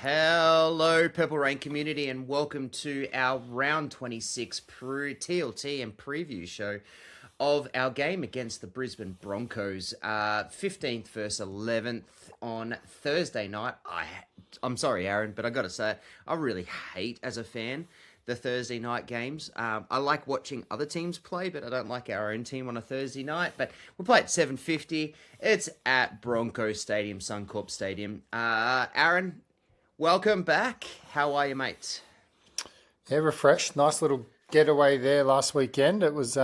Hello, Purple Rain community, and welcome to our round 26 TLT and preview show of our game against the Brisbane Broncos, 15th versus 11th on Thursday night. I'm sorry, Aaron, but I got to say, I really hate, as a fan, the Thursday night games. I like watching other teams play, but I don't like our own team on a Thursday night. But we'll play at 7:50. It's at Broncos Stadium, Suncorp Stadium. Aaron, welcome back. How are you, mate? Yeah, refreshed. Nice little getaway there last weekend. It was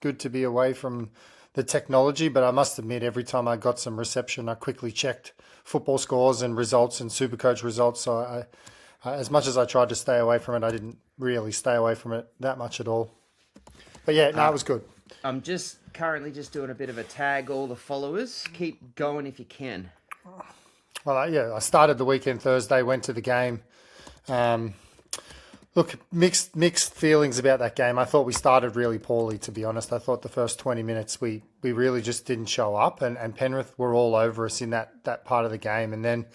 good to be away from the technology, but I must admit, every time I got some reception, I quickly checked football scores and results and Supercoach results. So I as much as I tried to stay away from it, I didn't really stay away from it that much at all. But yeah, no, it was good. I'm currently doing a bit of a tag all the followers. Keep going if you can. Well, I started the weekend Thursday, went to the game. Look, mixed feelings about that game. I thought we started really poorly, to be honest. I thought the first 20 minutes we really just didn't show up, and Penrith were all over us in that part of the game. And then,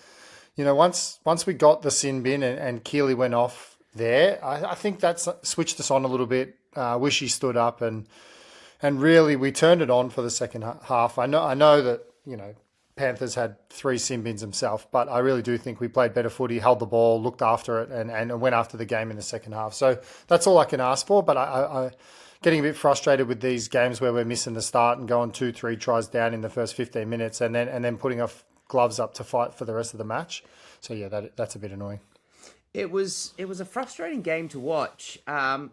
once we got the sin bin and Keely went off there, I think that switched us on a little bit. Wish he stood up, and really we turned it on for the second half. I know that, Panthers had 3 sin bins himself, but I really do think we played better footy, held the ball, looked after it, and went after the game in the second half. So that's all I can ask for, but I getting a bit frustrated with these games where we're missing the start and going 2-3 tries down in the first 15 minutes and then putting our gloves up to fight for the rest of the match. So yeah, that's a bit annoying. It was a frustrating game to watch.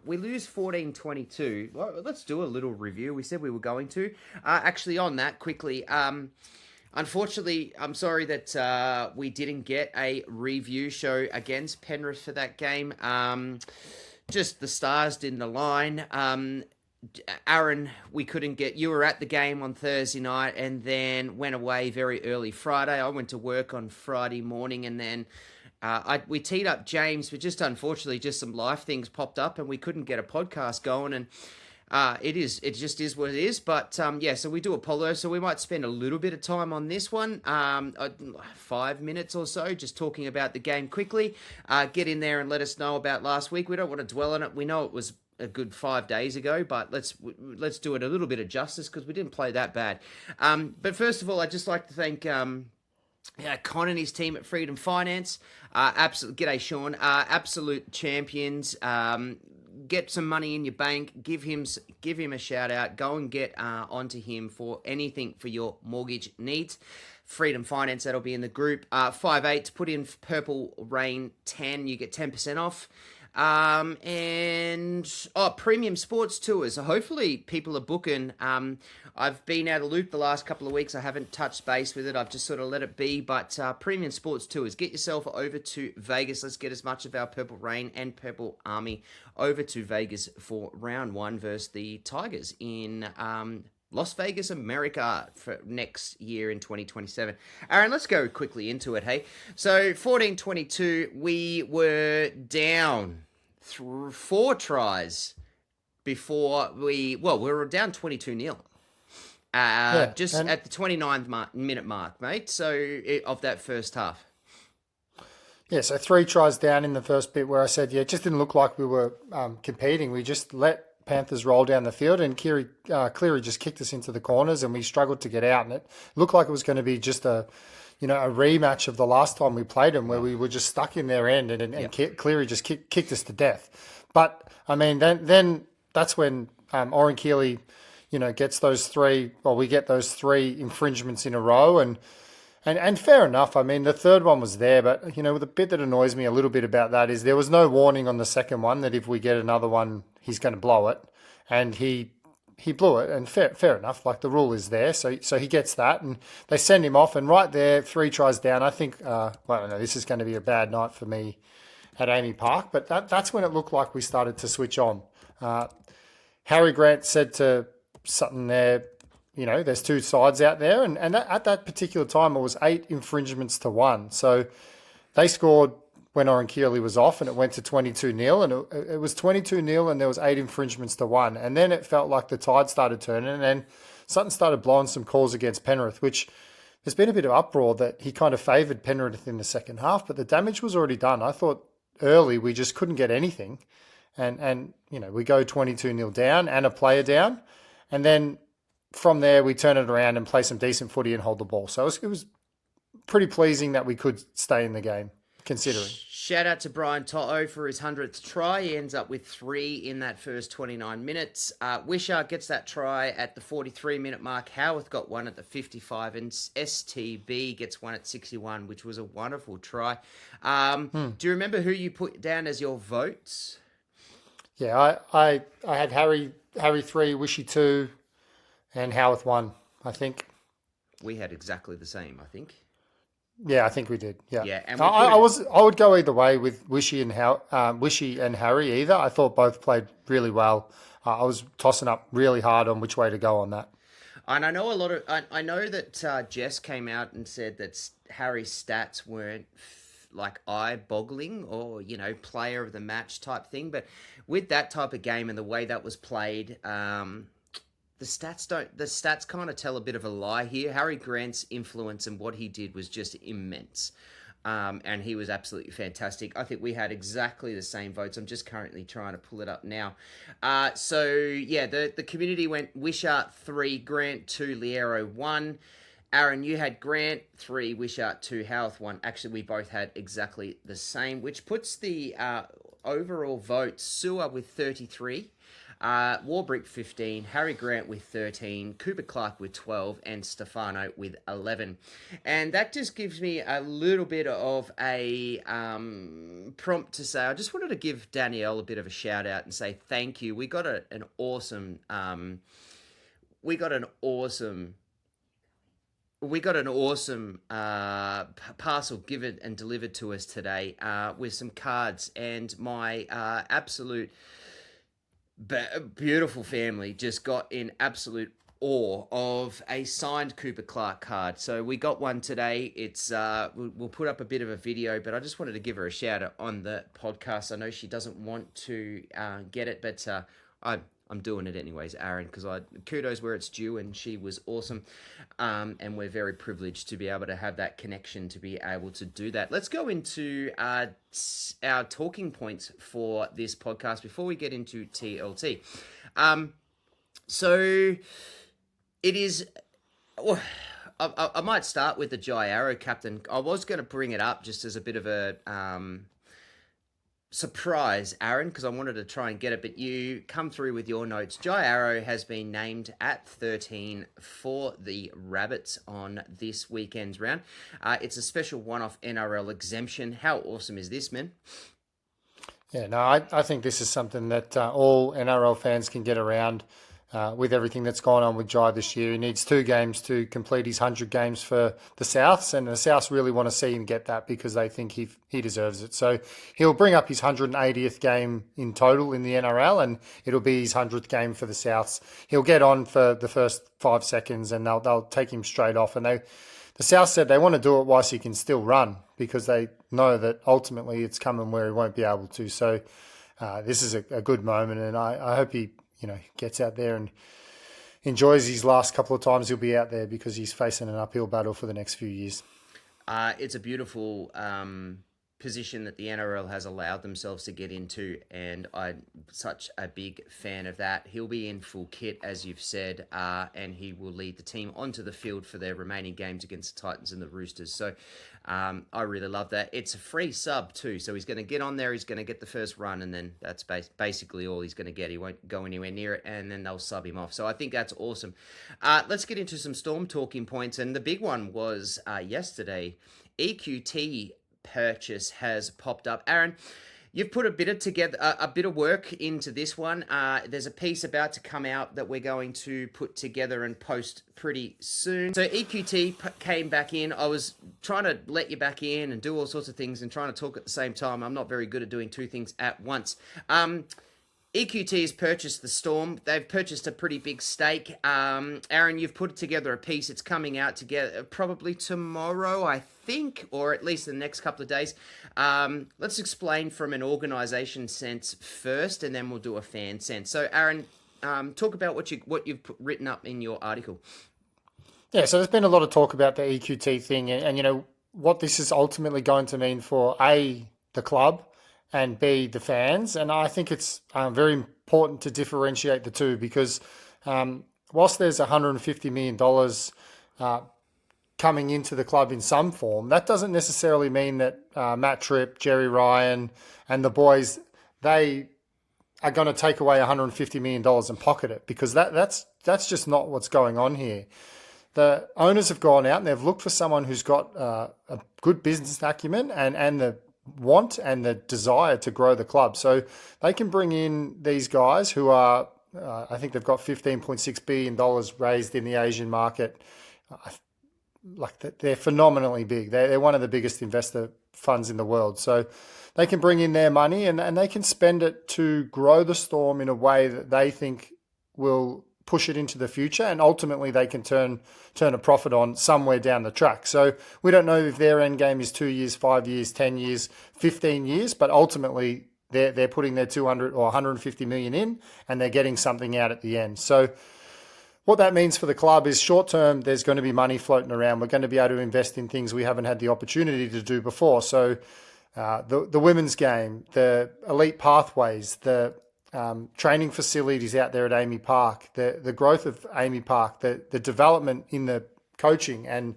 We lose 14-22. Well, let's do a little review. We said we were going to. Actually, on that, quickly, unfortunately, I'm sorry that we didn't get a review show against Penrith for that game. Just the stars didn't align. Aaron, we couldn't get... You were at the game on Thursday night and then went away very early Friday. I went to work on Friday morning, and then we teed up James, but just unfortunately, just some life things popped up and we couldn't get a podcast going, and it just is what it is. But so we do apologize. So we might spend a little bit of time on this one, 5 minutes or so, just talking about the game quickly. Get in there and let us know about last week. We don't want to dwell on it. We know it was a good 5 days ago, but let's do it a little bit of justice because we didn't play that bad. But first of all, I'd just like to thank Con and his team at Freedom Finance. G'day, Sean. Absolute champions. Get some money in your bank. Give him a shout out. Go and get onto him for anything for your mortgage needs. Freedom Finance, that'll be in the group. 5/8 to put in Purple Rain 10. You get 10% off. Premium sports tours. So hopefully people are booking. I've been out of loop the last couple of weeks. I haven't touched base with it. I've just sort of let it be. But premium sports tours. Get yourself over to Vegas. Let's get as much of our Purple Rain and Purple Army over to Vegas for round 1 versus the Tigers in Las Vegas, America, for next year in 2027. Aaron, let's go quickly into it, hey? So 14-22, we were down 4 tries before we were down 22-0. At the 29th minute mark, mate, of that first half. Yeah, so 3 tries down in the first bit where I said, it just didn't look like we were competing. We just let Panthers roll down the field, and Cleary just kicked us into the corners, and we struggled to get out. And it looked like it was going to be just a rematch of the last time we played them, where we were just stuck in their end, and Cleary just kicked us to death. But I mean, then that's when Oren Keely, gets those 3. Well, we get those 3 infringements in a row, and fair enough. I mean, the third one was there, but the bit that annoys me a little bit about that is there was no warning on the second one that if we get another one, he's going to blow it, and he blew it, and fair enough. Like, the rule is there, so he gets that, and they send him off, and right there, 3 tries down. I think, this is going to be a bad night for me at Amy Park, but that's when it looked like we started to switch on. Harry Grant said to Sutton there, there's 2 sides out there, and at that particular time, it was 8 infringements to 1. So they scored when Oren Keely was off, and it went to 22-0, and it was 22-0, and there was 8 infringements to 1. And then it felt like the tide started turning, and then Sutton started blowing some calls against Penrith, which there's been a bit of uproar that he kind of favoured Penrith in the second half, but the damage was already done. I thought early we just couldn't get anything. And we go 22-0 down and a player down. And then from there, we turn it around and play some decent footy and hold the ball. So it was pretty pleasing that we could stay in the game, considering. Shout out to Brian To'o for his 100th try. He ends up with 3 in that first 29 minutes. Wishart gets that try at the 43-minute mark. Howarth got one at the 55, and STB gets one at 61, which was a wonderful try. Do you remember who you put down as your votes? Yeah, I had Harry 3, Wishy 2, and Howarth 1, I think. We had exactly the same, I think. Yeah, I think we did. Yeah, yeah. And I would go either way with Wishy and Harry either. I thought both played really well. I was tossing up really hard on which way to go on that. And I know I know that Jess came out and said that Harry's stats weren't like eye-boggling or player of the match type thing, but with that type of game and the way that was played, the stats kind of tell a bit of a lie here. Harry Grant's influence and what he did was just immense. And he was absolutely fantastic. I think we had exactly the same votes. I'm just currently trying to pull it up now. The community went Wishart 3, Grant 2, Liero 1. Aaron, you had Grant 3, Wishart 2, Howarth 1. Actually, we both had exactly the same, which puts the overall votes, Sewer with 33. Warbrick 15, Harry Grant with 13, Cooper Clark with 12, and Stefano with 11. And that just gives me a little bit of a prompt to say, I just wanted to give Danielle a bit of a shout out and say thank you. We got an awesome parcel given and delivered to us today with some cards, and my absolute beautiful family just got in absolute awe of a signed Cooper Clark card. So we got one today. It's we'll put up a bit of a video, but I just wanted to give her a shout out on the podcast. I know she doesn't want to get it, but I'm doing it anyways, Aaron, because kudos where it's due, and she was awesome. And we're very privileged to be able to have that connection to be able to do that. Let's go into our talking points for this podcast before we get into TLT. So it is... I might start with the Jai Arrow captain. I was going to bring it up just as a bit of a... surprise, Aaron, because I wanted to try and get it, but you come through with your notes. Jai Arrow has been named at 13 for the Rabbits on this weekend's round. It's a special one-off NRL exemption. How awesome is this, man? Yeah, no, I think this is something that all NRL fans can get around with everything that's gone on with Jai this year. He needs 2 games to complete his 100 games for the Souths, and the Souths really want to see him get that because they think he deserves it. So he'll bring up his 180th game in total in the NRL, and it'll be his 100th game for the Souths. He'll get on for the first 5 seconds, and they'll take him straight off. And the South said they want to do it whilst he can still run because they know that ultimately it's coming where he won't be able to. So this is a good moment, and I hope he gets out there and enjoys his last couple of times he'll be out there because he's facing an uphill battle for the next few years. It's a beautiful position that the NRL has allowed themselves to get into, and I'm such a big fan of that. He'll be in full kit, as you've said, and he will lead the team onto the field for their remaining games against the Titans and the Roosters. So I really love that. It's a free sub too, so he's going to get on there, he's going to get the first run, and then that's basically all he's going to get. He won't go anywhere near it, and then they'll sub him off. So I think that's awesome. Let's get into some Storm talking points, and the big one was yesterday. EQT purchase has popped up. Aaron, you've put a bit of work into this one. There's a piece about to come out that we're going to put together and post pretty soon. So EQT came back in. I was trying to let you back in and do all sorts of things and trying to talk at the same time. I'm not very good at doing 2 things at once. EQT has purchased the Storm. They've purchased a pretty big stake. Aaron, you've put together a piece. It's coming out together probably tomorrow, I think, or at least the next couple of days. Let's explain from an organisation sense first, and then we'll do a fan sense. So, Aaron, talk about what you've written up in your article. Yeah, so there's been a lot of talk about the EQT thing, and what this is ultimately going to mean for A, the club, and B, the fans. And I think it's very important to differentiate the two because whilst there's $150 million coming into the club in some form, that doesn't necessarily mean that Matt Tripp, Jerry Ryan, and the boys, they are going to take away $150 million and pocket it, because that's just not what's going on here. The owners have gone out and they've looked for someone who's got a good business acumen and the want and the desire to grow the club. So they can bring in these guys who are, I think they've got $15.6 billion raised in the Asian market. They're phenomenally big. They're one of the biggest investor funds in the world. So they can bring in their money and they can spend it to grow the Storm in a way that they think will push it into the future, and ultimately they can turn a profit on somewhere down the track. So we don't know if their end game is 2 years, 5 years, 10 years, 15 years, but ultimately they're putting their 200 or 150 million in, and they're getting something out at the end. So what that means for the club is short term, there's going to be money floating around. We're going to be able to invest in things we haven't had the opportunity to do before. So the women's game, the elite pathways, the training facilities out there at Amy Park, the growth of Amy Park, the development in the coaching, and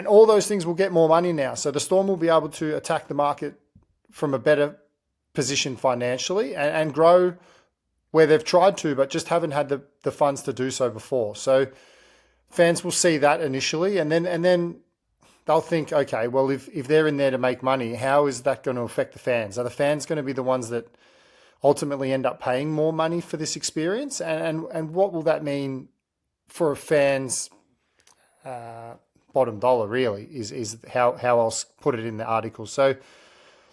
all those things will get more money now. So the Storm will be able to attack the market from a better position financially and grow where they've tried to, but just haven't had the funds to do so before. So fans will see that initially, and then they'll think, okay, well, if they're in there to make money, how is that going to affect the fans? Are the fans going to be the ones that ultimately end up paying more money for this experience? And what will that mean for a fan's bottom dollar, really, is how else put it in the article. So,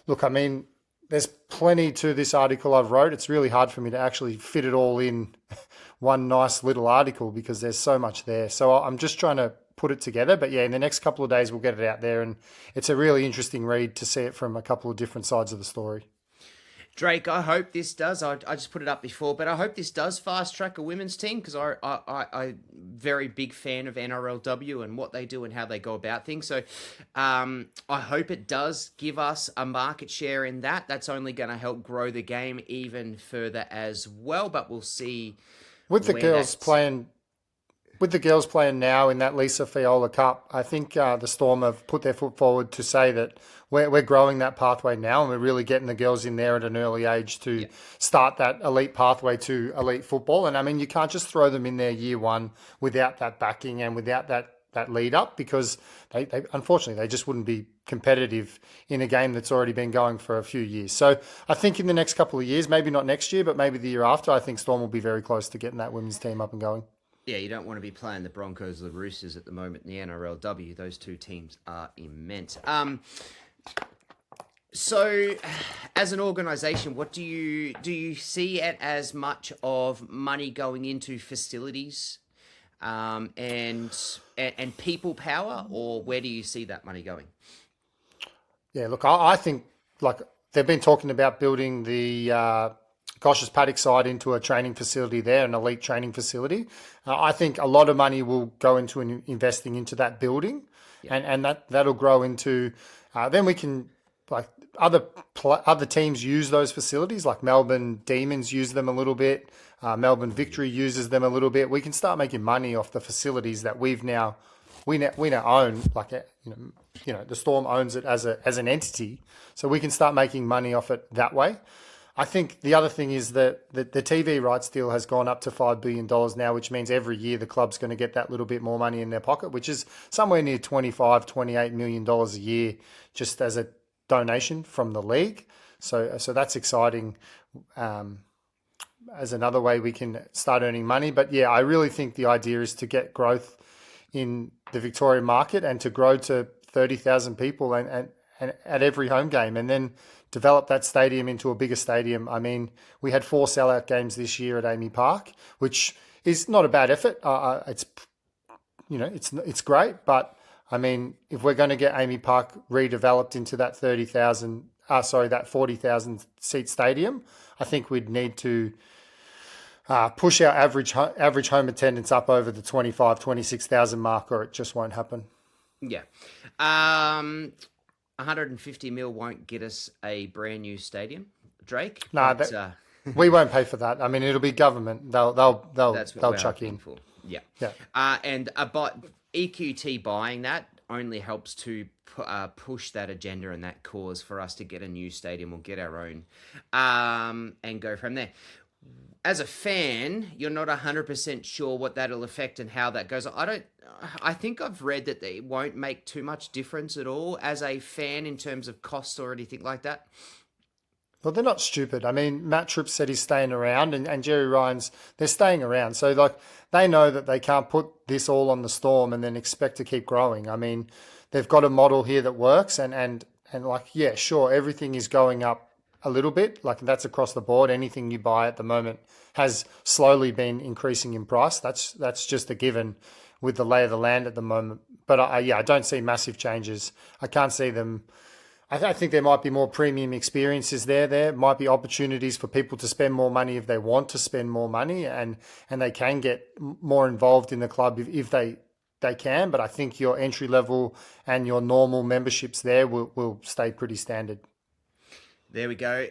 look, I mean, there's plenty to this article I've wrote. It's really hard for me to actually fit it all in one nice little article because there's so much there. So I'm just trying to put it together. But yeah, in the next couple of days, we'll get it out there. And it's a really interesting read to see it from a couple of different sides of the story. Drake, I hope this does. I just put it up before, but I hope this does fast track a women's team because I'm very big fan of NRLW and what they do and how they go about things. So I hope it does give us a market share in that. That's only going to help grow the game even further as well. But we'll see. With the girls playing now in that Lisa Fiola Cup, I think the Storm have put their foot forward to say that we're growing that pathway now, and we're really getting the girls in there at an early age to start that elite pathway to elite football. And I mean, you can't just throw them in there year one without that backing and without that lead up, because they unfortunately they just wouldn't be competitive in a game that's already been going for a few years. So I think in the next couple of years, maybe not next year, but maybe the year after, I think Storm will be very close to getting that women's team up and going. Yeah, you don't want to be playing the Broncos or the Roosters at the moment in the NRLW. Those two teams are immense. So, as an organisation, what do you see it as much of money going into facilities and people power, or where do you see that money going? Yeah, look, I think like they've been talking about building the Gosh's Paddock side into a training facility there, an elite training facility. I think a lot of money will go into investing into that building, and that'll grow into. Then we can like other teams use those facilities, like Melbourne Demons use them a little bit. Melbourne Victory uses them a little bit. We can start making money off the facilities that we now own. Like the Storm owns it as an entity, so we can start making money off it that way. I think the other thing is that the TV rights deal has gone up to $5 billion now, which means every year the club's going to get that little bit more money in their pocket, which is somewhere near $25, $28 million a year just as a donation from the league. So that's exciting as another way we can start earning money. But yeah, I really think the idea is to get growth in the Victorian market and to grow to 30,000 people and at every home game, and then develop that stadium into a bigger stadium. I mean, we had 4 sellout games this year at Amy Park, which is not a bad effort. It's great, but I mean, if we're going to get Amy Park redeveloped into that 40,000 seat stadium, I think we'd need to push our average home attendance up over the 26,000 mark, or it just won't happen. Yeah. 150 mil won't get us a brand new stadium, Drake. No, we won't pay for that. I mean, it'll be government. They'll that's what we're chuck hoping in for. Yeah. Yeah. And EQT buying that only helps to push that agenda and that cause for us to get a new stadium or get our own, and go from there. As a fan, you're not 100% sure what that'll affect and how that goes. I think I've read that it won't make too much difference at all as a fan in terms of costs or anything like that. Well, they're not stupid. I mean, Matt Tripp said he's staying around, and Jerry Ryan's, they're staying around. So, like, they know that they can't put this all on the Storm and then expect to keep growing. I mean, they've got a model here that works, and like, yeah, sure, everything is going up a little bit. Like, that's across the board. Anything you buy at the moment has slowly been increasing in price. That's just a given with the lay of the land at the moment. But I don't see massive changes. I can't see them. I think there might be more premium experiences there. There might be opportunities for people to spend more money if they want to spend more money, and they can get more involved in the club if they can. But I think your entry level and your normal memberships there will stay pretty standard. There we go.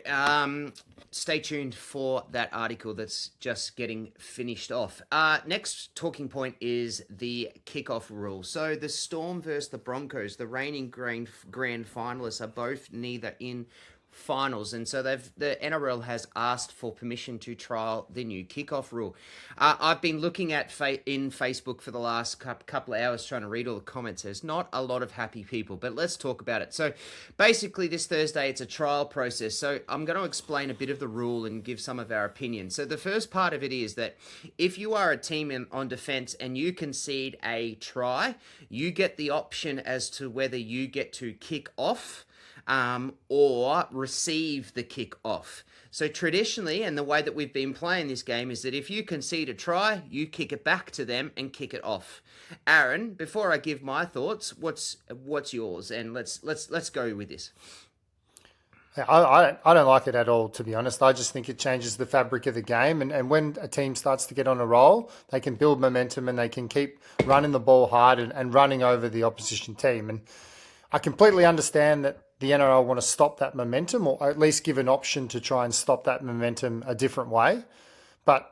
Stay tuned for that article that's just getting finished off. Next talking point is the kickoff rule. So the Storm versus the Broncos, the reigning grand finalists, are both neither in finals, and so the NRL has asked for permission to trial the new kickoff rule. I've been looking at in Facebook for the last couple of hours trying to read all the comments. There's not a lot of happy people, but let's talk about it. So basically this Thursday it's a trial process, so I'm going to explain a bit of the rule and give some of our opinions. So the first part of it is that if you are a team on defence and you concede a try, you get the option as to whether you get to kick off or receive the kick off. So traditionally, and the way that we've been playing this game is that if you concede a try, you kick it back to them and kick it off. Aaron, before I give my thoughts, what's yours? And let's go with this. I don't like it at all, to be honest. I just think it changes the fabric of the game. And when a team starts to get on a roll, they can build momentum and they can keep running the ball hard and running over the opposition team. And I completely understand that the NRL want to stop that momentum, or at least give an option to try and stop that momentum a different way. But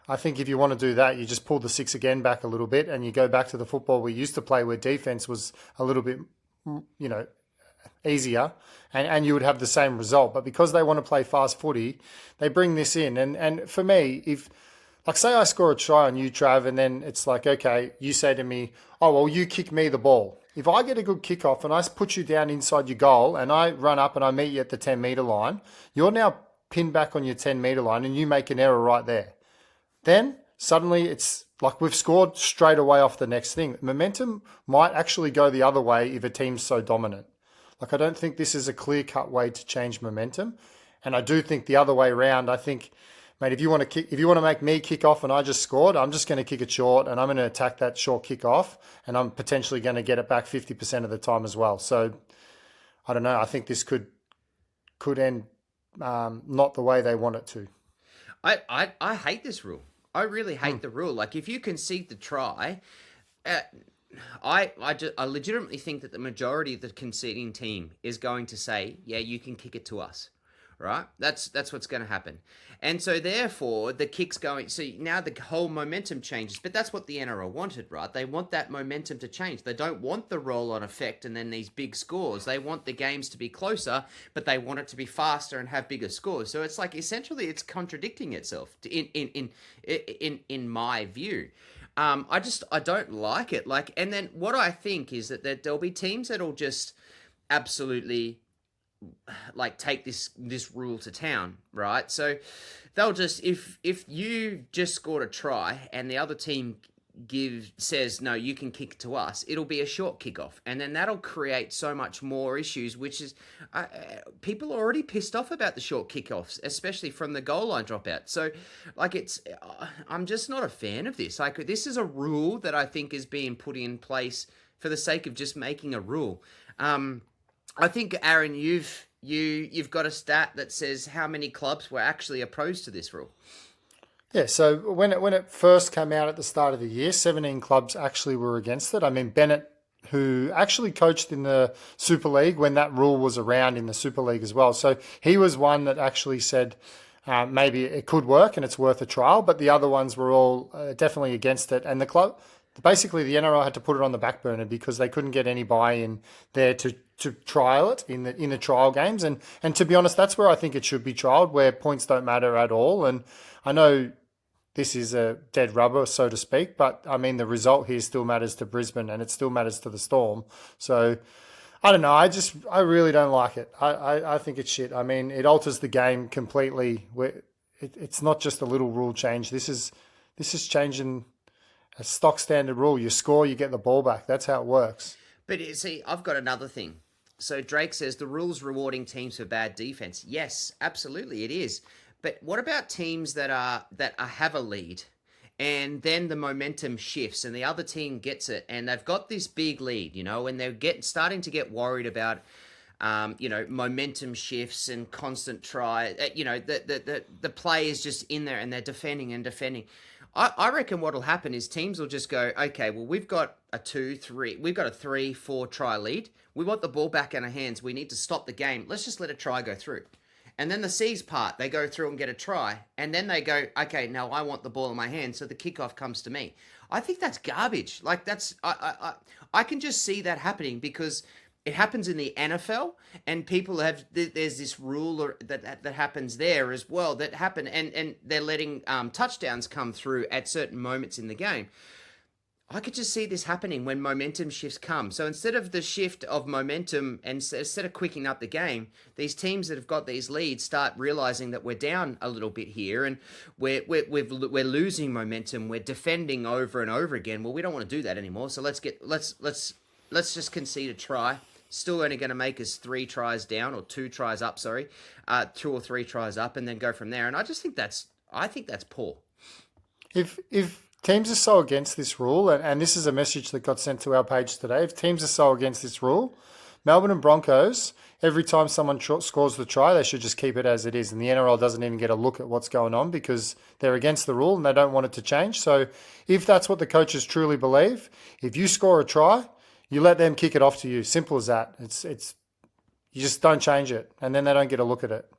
I think if you want to do that, you just pull the six again back a little bit and you go back to the football we used to play where defense was a little bit, easier, and you would have the same result. But because they want to play fast footy, they bring this in. And for me, if, like, say I score a try on you, Trav, and then it's like, okay, you say to me, oh, well, you kick me the ball. If I get a good kickoff and I put you down inside your goal and I run up and I meet you at the 10-metre line, you're now pinned back on your 10-metre line and you make an error right there. Then suddenly it's like we've scored straight away off the next thing. Momentum might actually go the other way if a team's so dominant. Like, I don't think this is a clear-cut way to change momentum. And I do think the other way around, I think, mate, if you want to make me kick off and I just scored, I'm just going to kick it short and I'm going to attack that short kick off and I'm potentially going to get it back 50% of the time as well. So I don't know. I think this could end not the way they want it to. I hate this rule. I really hate the rule. Like, if you concede the try, I legitimately think that the majority of the conceding team is going to say, yeah, you can kick it to us. Right? That's what's going to happen. And so therefore the kick's going, so now the whole momentum changes, but that's what the NRL wanted, right? They want that momentum to change. They don't want the roll-on effect and then these big scores. They want the games to be closer, but they want it to be faster and have bigger scores. So it's like, essentially it's contradicting itself in my view. I don't like it. Like, and then what I think is that there'll be teams that'll just absolutely like take this rule to town, right? So they'll just, if you just scored a try and the other team says no, you can kick to us, it'll be a short kickoff, and then that'll create so much more issues, which is people are already pissed off about the short kickoffs, especially from the goal line dropout. So like, I'm just not a fan of this. Like, this is a rule that I think is being put in place for the sake of just making a rule. I think, Aaron, you've got a stat that says how many clubs were actually opposed to this rule. Yeah, so when it first came out at the start of the year, 17 clubs actually were against it. I mean, Bennett, who actually coached in the Super League when that rule was around in the Super League as well. So he was one that actually said maybe it could work and it's worth a trial, but the other ones were all definitely against it. And the club, basically the NRL had to put it on the back burner because they couldn't get any buy-in there to trial it in the trial games. And to be honest, that's where I think it should be trialed, where points don't matter at all. And I know this is a dead rubber, so to speak, but I mean, the result here still matters to Brisbane and it still matters to the Storm. So I don't know. I really don't like it. I think it's shit. I mean, it alters the game completely. It's not just a little rule change. This is changing a stock standard rule. You score, you get the ball back. That's how it works. But see, I've got another thing. So Drake says the rule's rewarding teams for bad defense. Yes, absolutely it is. But what about teams that have a lead and then the momentum shifts and the other team gets it and they've got this big lead, and they're starting to get worried about momentum shifts and constant try. The play is just in there and they're defending and defending. I reckon what'll happen is teams will just go, okay, well, we've got a 3-4 try lead. We want the ball back in our hands. We need to stop the game. Let's just let a try go through. And then the C's part, they go through and get a try. And then they go, okay, now I want the ball in my hand, so the kickoff comes to me. I think that's garbage. Like, I can just see that happening because it happens in the NFL, and people there's this rule that happens there as well that happen, and they're letting touchdowns come through at certain moments in the game. I could just see this happening when momentum shifts come. So instead of the shift of momentum and instead of quicking up the game, these teams that have got these leads start realizing that we're down a little bit here and we're losing momentum. We're defending over and over again. Well, we don't want to do that anymore. So let's just concede a try. Still only going to make us 3 tries down or 2 tries up. 2 or 3 tries up, and then go from there. And I think that's poor. If teams are so against this rule, and this is a message that got sent to our page today, if teams are so against this rule, Melbourne and Broncos, every time someone scores the try, they should just keep it as it is. And the NRL doesn't even get a look at what's going on because they're against the rule and they don't want it to change. So if that's what the coaches truly believe, if you score a try, you let them kick it off to you. Simple as that. It's you just don't change it, and then they don't get a look at it.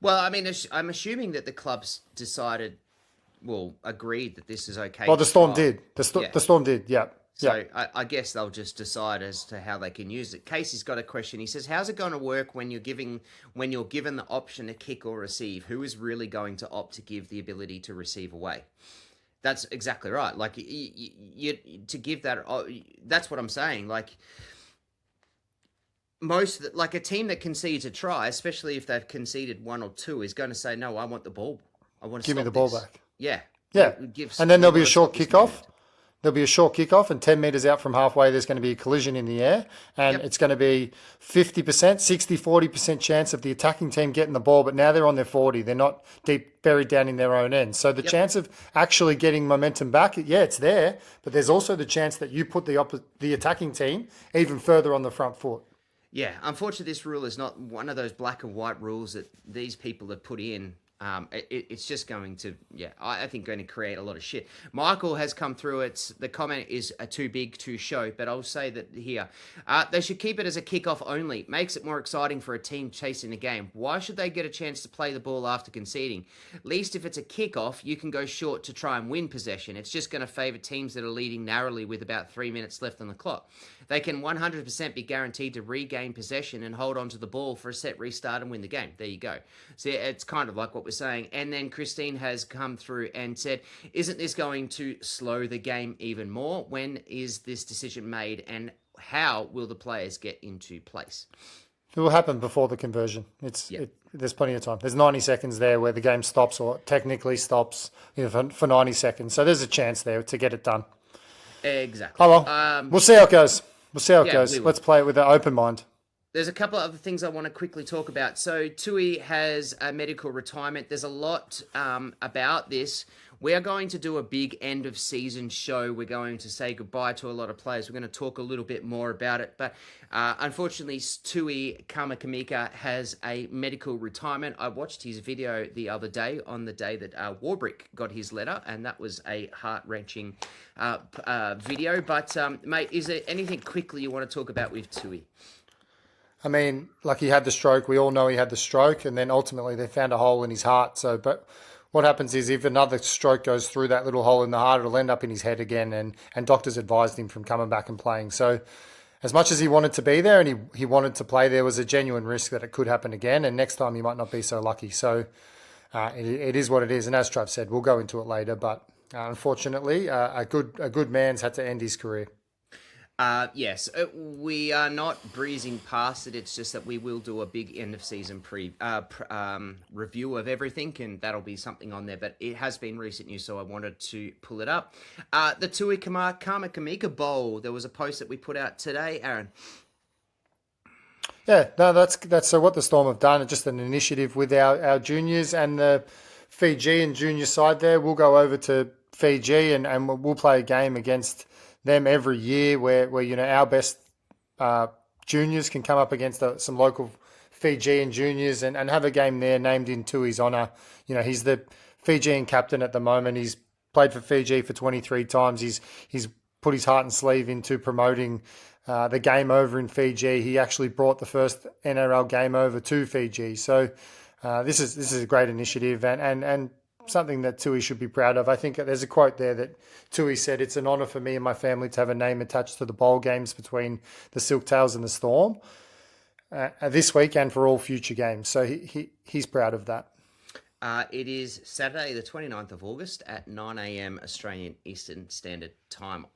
Well, I mean, I'm assuming that the clubs agreed that this is okay. Well, the Storm did. The Storm did, yeah. So yeah. I guess they'll just decide as to how they can use it. Casey's got a question. He says, how's it going to work when you're given the option to kick or receive? Who is really going to opt to give the ability to receive away? That's exactly right. Like, you to give that, that's what I'm saying. Like, a team that concedes a try, especially if they've conceded 1 or 2, is going to say, no, I want the ball. I want to give me the ball back. Yeah. Yeah. And then there'll be a short kickoff. There'll be a short kickoff, and 10 metres out from halfway, there's going to be a collision in the air, and it's going to be 50%, 40% chance of the attacking team getting the ball, but now they're on their 40. They're not deep buried down in their own end. So the chance of actually getting momentum back, it's there, but there's also the chance that you put the attacking team even further on the front foot. Yeah, unfortunately, this rule is not one of those black and white rules that these people have put in. It's just going to, I think going to create a lot of shit. Michael has come through. The comment is too big to show, but I'll say that here. They should keep it as a kickoff only. Makes it more exciting for a team chasing the game. Why should they get a chance to play the ball after conceding? At least if it's a kickoff, you can go short to try and win possession. It's just going to favour teams that are leading narrowly with about 3 minutes left on the clock. They can 100% be guaranteed to regain possession and hold on to the ball for a set restart and win the game. There you go. So it's kind of like what we're saying. And then Christine has come through and said, isn't this going to slow the game even more? When is this decision made, and how will the players get into place? It will happen before the conversion. There's plenty of time. There's 90 seconds there where the game stops, or technically stops, for 90 seconds. So there's a chance there to get it done. Exactly. Oh, well, we'll see how it goes. Let's play it with an open mind. There's a couple of other things I want to quickly talk about. So Tui has a medical retirement. There's a lot about this. we are going to do a big end of season show. We're going to say goodbye to a lot of players. We're going to talk a little bit more about it. But unfortunately, Tui Kamikamica has a medical retirement. I watched his video the other day on the day that Warbrick got his letter, and that was a heart-wrenching video. But, mate, is there anything quickly you want to talk about with Tui? I mean, like, he had the stroke. We all know he had the stroke, and then ultimately they found a hole in his heart. So, but what happens is if another stroke goes through that little hole in the heart, it'll end up in his head again, and doctors advised him from coming back and playing. So as much as he wanted to be there and he wanted to play, there was a genuine risk that it could happen again, and next time he might not be so lucky. So it is what it is, and as Trav said, we'll go into it later, but unfortunately, a good man's had to end his career. Yes, we are not breezing past it. It's just that we will do a big end of season review of everything, and that'll be something on there. But it has been recent news, so I wanted to pull it up. The Tui Kamikamica Bowl. There was a post that we put out today, Aaron. Yeah, no, that's so what the Storm have done. It's just an initiative with our juniors and the Fijian junior side there. We'll go over to Fiji and we'll play a game against them every year where our best juniors can come up against some local Fijian juniors and have a game there named in Tui's honour. He's the Fijian captain at the moment. He's played for Fiji for 23 times. He's put his heart and sleeve into promoting the game over in Fiji. He actually brought the first NRL game over to Fiji. So this is a great initiative and something that Tui should be proud of. I think there's a quote there that Tui said, "It's an honour for me and my family to have a name attached to the bowl games between the Silktails and the Storm this week and for all future games." So he's proud of that. It is Saturday, the 29th of August at 9 a.m. Australian Eastern Standard Time.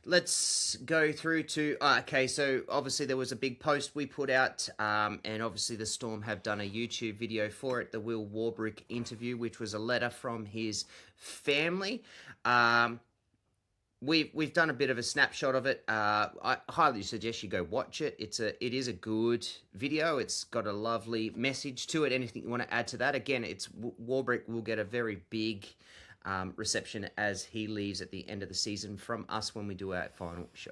Let's go through to... okay, so obviously there was a big post we put out, and obviously the Storm have done a YouTube video for it, the Will Warbrick interview, which was a letter from his family. We've done a bit of a snapshot of it. I highly suggest you go watch it. It is a good video. It's got a lovely message to it. Anything you want to add to that? Again, Warbrick will get a very big reception as he leaves at the end of the season from us when we do our final show.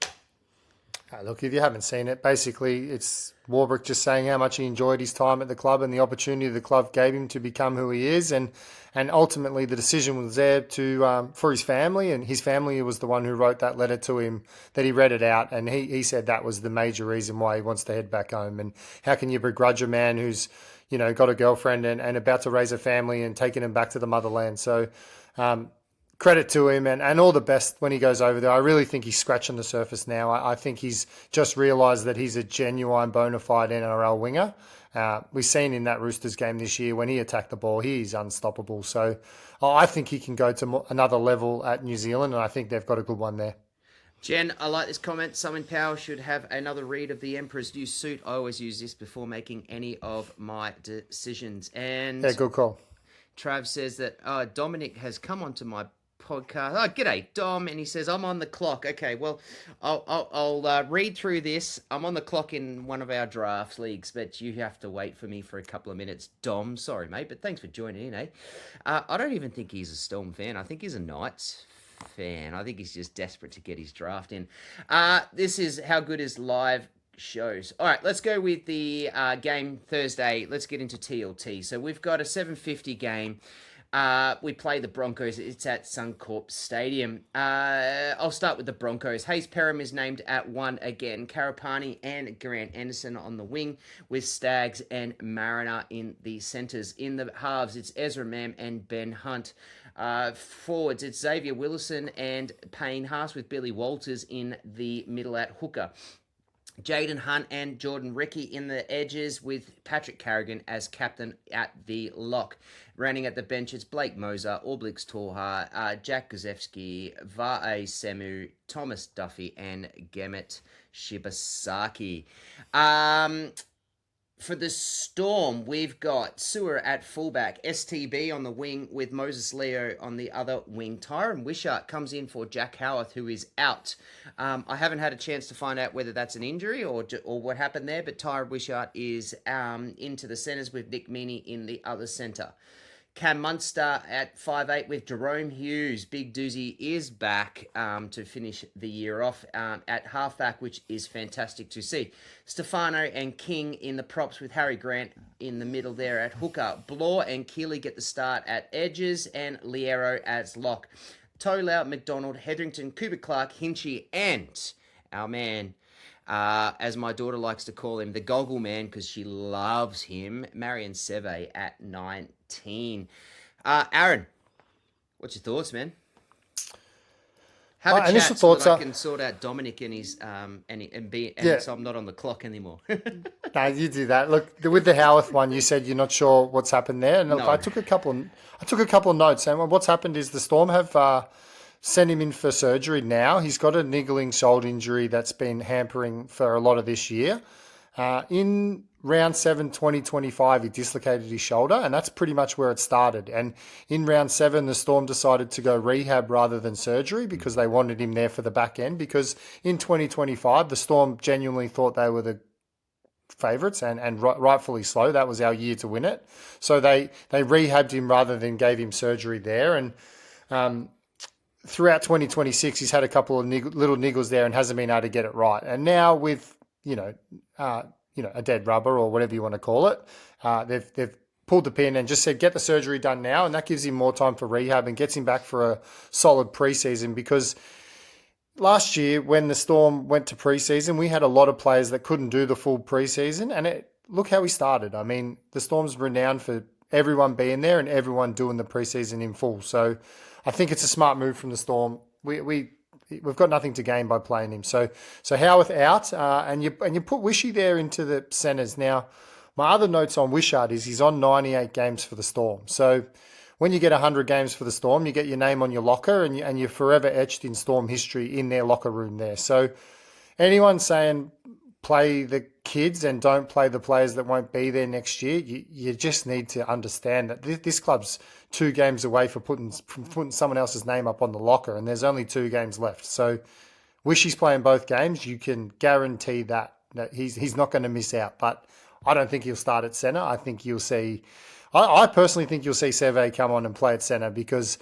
Look, if you haven't seen it, basically it's Warbrick just saying how much he enjoyed his time at the club and the opportunity the club gave him to become who he is, and ultimately the decision was there to for his family, and his family was the one who wrote that letter to him, that he read it out, and he said that was the major reason why he wants to head back home. And how can you begrudge a man who's got a girlfriend and about to raise a family and taking him back to the motherland? So credit to him and all the best when he goes over there. I really think he's scratching the surface now. I think he's just realised that he's a genuine bona fide NRL winger. We've seen in that Roosters game this year when he attacked the ball, he's unstoppable. So I think he can go to another level at New Zealand, and I think they've got a good one there. Jen, I like this comment. Someone Powell should have another read of the Emperor's New Suit. I always use this before making any of my decisions. And yeah, good call. Trav says that Dominic has come onto my podcast. Oh, g'day, Dom. And he says, I'm on the clock. Okay, well, I'll read through this. I'm on the clock in one of our draft leagues, but you have to wait for me for a couple of minutes. Dom, sorry, mate, but thanks for joining in, eh? I don't even think he's a Storm fan. I think he's a Knights fan. I think he's just desperate to get his draft in. This is how good his live shows. All right, let's go with the game Thursday. Let's get into TLT. So we've got a 7:50 game. We play the Broncos. It's at Suncorp Stadium. I'll start with the Broncos. Hayes Perham is named at 1 again. Karapani and Grant Anderson on the wing, with Staggs and Mariner in the centres. In the halves, it's Ezra Mam and Ben Hunt. Forwards, it's Xavier Willison and Payne Haas, with Billy Walters in the middle at hooker. Jaden Hunt and Jordan Ricky in the edges, with Patrick Carrigan as captain at the lock. Running at the bench, it's Blake Moser, Orblix Torha, Jack Guzevsky, Va'e Semu, Thomas Duffy, and Gemet Shibasaki. For the Storm, we've got Sewer at fullback, STB on the wing, with Moses Leo on the other wing. Tyron Wishart comes in for Jack Howarth, who is out. I haven't had a chance to find out whether that's an injury or what happened there, but Tyron Wishart is into the centres, with Nick Meaney in the other centre. Cam Munster at 5'8" with Jerome Hughes. Big doozy is back to finish the year off at halfback, which is fantastic to see. Stefano and King in the props with Harry Grant in the middle there at hooker. Blore and Keeley get the start at edges and Liero as lock. Tolau, McDonald, Hetherington, Cooper Clark, Hinchy, and our man, as my daughter likes to call him, the goggle man, because she loves him, Marion Seve at 19. Aaron, what's your thoughts, man? Have a chat so that I can sort out Dominic and his so I'm not on the clock anymore. No, you do that. Look, with the Howarth one, you said you're not sure what's happened there, and look, I took a couple of notes. And what's happened is the Storm have sent him in for surgery now. He's got a niggling shoulder injury that's been hampering for a lot of this year. In round 7, 2025, he dislocated his shoulder, and that's pretty much where it started. And in round 7, the Storm decided to go rehab rather than surgery because they wanted him there for the back end. Because in 2025, the Storm genuinely thought they were the favourites and rightfully so. That was our year to win it. So they rehabbed him rather than gave him surgery there. And throughout 2026, he's had a couple of little niggles there and hasn't been able to get it right. And now with, a dead rubber or whatever you want to call it, they've pulled the pin and just said, get the surgery done now. And that gives him more time for rehab and gets him back for a solid preseason, because last year when the Storm went to preseason, we had a lot of players that couldn't do the full preseason. And look how we started. I mean, the Storm's renowned for everyone being there and everyone doing the preseason in full. So I think it's a smart move from the Storm. We've got nothing to gain by playing him. So Howarth out, and you put Wishy there into the centres. Now, my other notes on Wishart is he's on 98 games for the Storm. So when you get 100 games for the Storm, you get your name on your locker, and you're forever etched in Storm history in their locker room there. So anyone saying play the kids and don't play the players that won't be there next year, you just need to understand that this club's 2 games away from putting someone else's name up on the locker, and there's only 2 games left. So wish he's playing both games. You can guarantee that he's not going to miss out. But I don't think he'll start at centre. I think you'll see... I personally think you'll see Seve come on and play at centre, because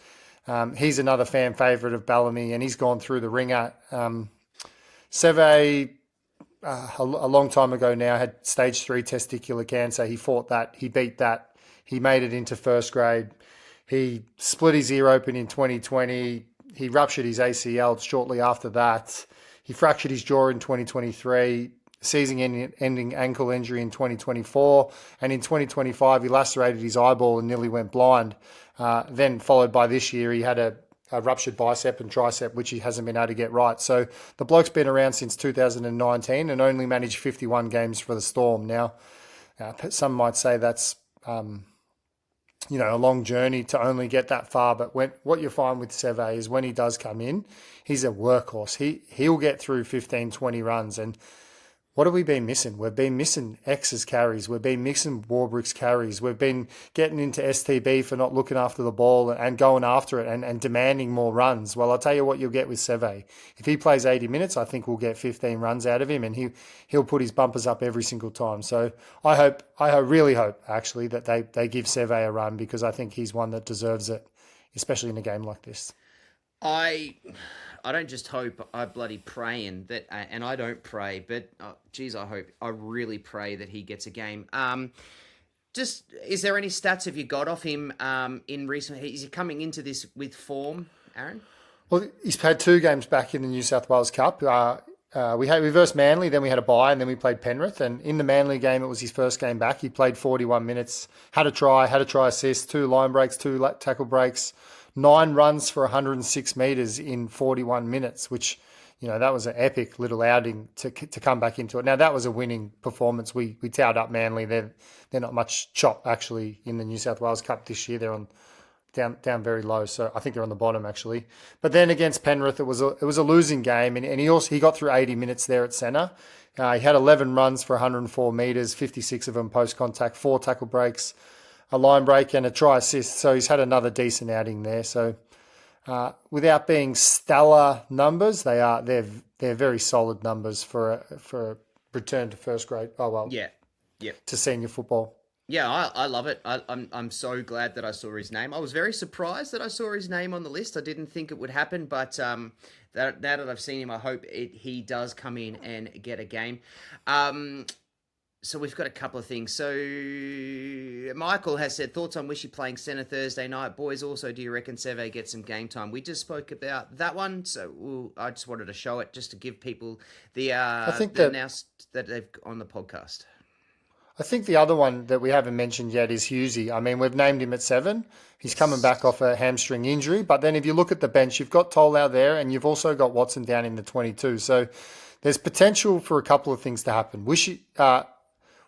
he's another fan favourite of Bellamy, and he's gone through the ringer. Seve... a long time ago now, had stage 3 testicular cancer. He fought that. He beat that. He made it into first grade. He split his ear open in 2020. He ruptured his ACL shortly after that. He fractured his jaw in 2023, season-ending ankle injury in 2024. And in 2025, he lacerated his eyeball and nearly went blind. Then followed by this year, he had a ruptured bicep and tricep, which he hasn't been able to get right. So the bloke's been around since 2019 and only managed 51 games for the Storm. Now, some might say that's, a long journey to only get that far. But what you find with Seve is when he does come in, he's a workhorse. He'll get through 15, 20 runs. And what have we been missing? We've been missing X's carries. We've been missing Warbrick's carries. We've been getting into STB for not looking after the ball and going after it and demanding more runs. Well, I'll tell you what you'll get with Seve. If he plays 80 minutes, I think we'll get 15 runs out of him, and he'll put his bumpers up every single time. So I really hope, actually, that they give Seve a run, because I think he's one that deserves it, especially in a game like this. I don't just hope, I bloody pray, and I don't pray, but I really pray that he gets a game. Is there any stats have you got off him in recent? Is he coming into this with form, Aaron? Well, he's had 2 games back in the New South Wales Cup. We versed Manly, then we had a bye, and then we played Penrith. And in the Manly game, it was his first game back. He played 41 minutes, had a try assist, 2 line breaks, 2 tackle breaks, 9 runs for 106 metres in 41 minutes, which, that was an epic little outing to come back into it. Now, that was a winning performance. We towed up Manly. They're not much chop, actually, in the New South Wales Cup this year. They're on down very low, so I think they're on the bottom, actually. But then against Penrith, it was a losing game, and he got through 80 minutes there at centre. He had 11 runs for 104 metres, 56 of them post-contact, 4 tackle breaks, a line break and a try assist. So he's had another decent outing there. So without being stellar numbers, they're very solid numbers for a return to first grade. Oh well, yeah, to senior football. Yeah, I love it. I'm so glad that I saw his name. I was very surprised that I saw his name on the list. I didn't think it would happen, but that now that I've seen him, I hope he does come in and get a game. Um, so we've got a couple of things. So Michael has said thoughts on Wishy playing centre Thursday night. Boys, also, do you reckon Seve gets some game time? We just spoke about that one, so I just wanted to show it just to give people I think the that announced that they've on the podcast. I think the other one that we haven't mentioned yet is Husey. I mean, we've named him at 7. He's coming back Yes. off a hamstring injury. But then if you look at the bench, you've got Tolau there and you've also got Watson down in the 22. So there's potential for a couple of things to happen. Wishy could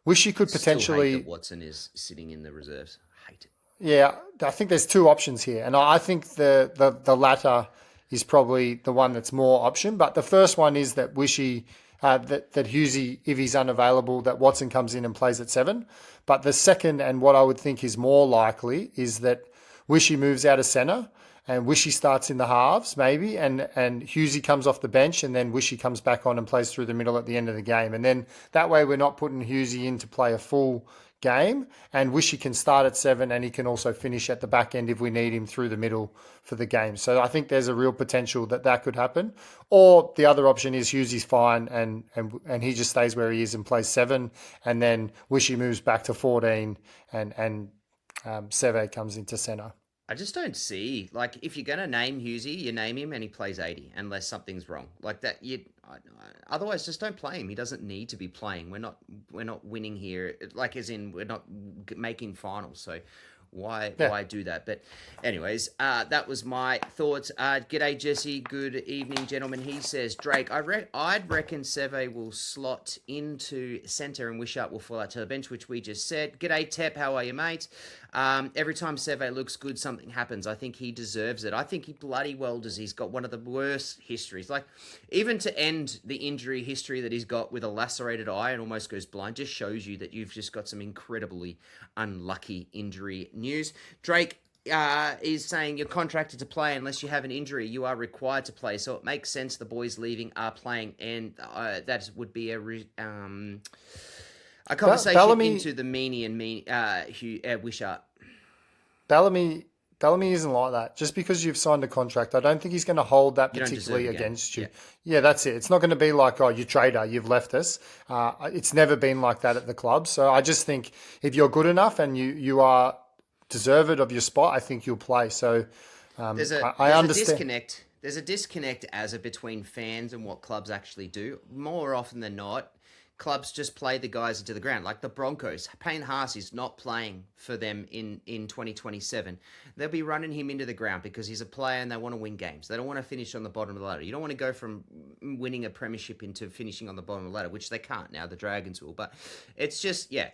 Still hate that potentially, Watson is sitting in the reserves. Hate it. yeah, I think there's two options here. And I think the latter is probably the one that's more option. But the first one is that that Husey, if he's unavailable, that Watson comes in and plays at 7. But the second, and what I would think is more likely, is that Wishy moves out of centre and Wishy starts in the halves maybe, and Husey comes off the bench, and then Wishy comes back on and plays through the middle at the end of the game. And then that way we're not putting Husey in to play a full game, and Wishy can start at 7 and he can also finish at the back end if we need him through the middle for the game. So I think there's a real potential that that could happen. Or the other option is Husey's fine and he just stays where he is and plays 7, and then Wishy moves back to 14 and Seve comes into centre. I just don't see like if you're gonna name Husey, you name him and he plays 80 unless something's wrong like that. Otherwise just don't play him. He doesn't need to be playing. We're not winning here. Like as in we're not making finals. So why do that? But anyways, that was my thoughts. G'day Jesse. Good evening, gentlemen. He says Drake. I'd reckon Seve will slot into centre and Wishart will fall out to the bench, which we just said. G'day Tep. How are you, mate? Every time Seve looks good, something happens. I think he deserves it. I think he bloody well does. He's got one of the worst histories. Like, even to end the injury history that he's got with a lacerated eye and almost goes blind, just shows you that you've just got some incredibly unlucky injury news. Drake is saying you're contracted to play unless you have an injury. You are required to play. So it makes sense the boys leaving are playing, and that would be a conversation Bellamy, into the meanie and Wishart. Bellamy isn't like that. Just because you've signed a contract, I don't think he's going to hold that You don't particularly deserve a game. against you. Yeah. Yeah, that's it. It's not going to be like, oh, you trader, you've left us. It's never been like that at the club. So I just think if you're good enough and you are deserved of your spot, I think you'll play. So I understand. A disconnect. There's a disconnect between fans and what clubs actually do. More often than not, clubs just play the guys into the ground. Like the Broncos, Payne Haas is not playing for them in 2027. They'll be running him into the ground because he's a player and they want to win games. They don't want to finish on the bottom of the ladder. You don't want to go from winning a premiership into finishing on the bottom of the ladder, which they can't now. The Dragons will. But it's just, yeah.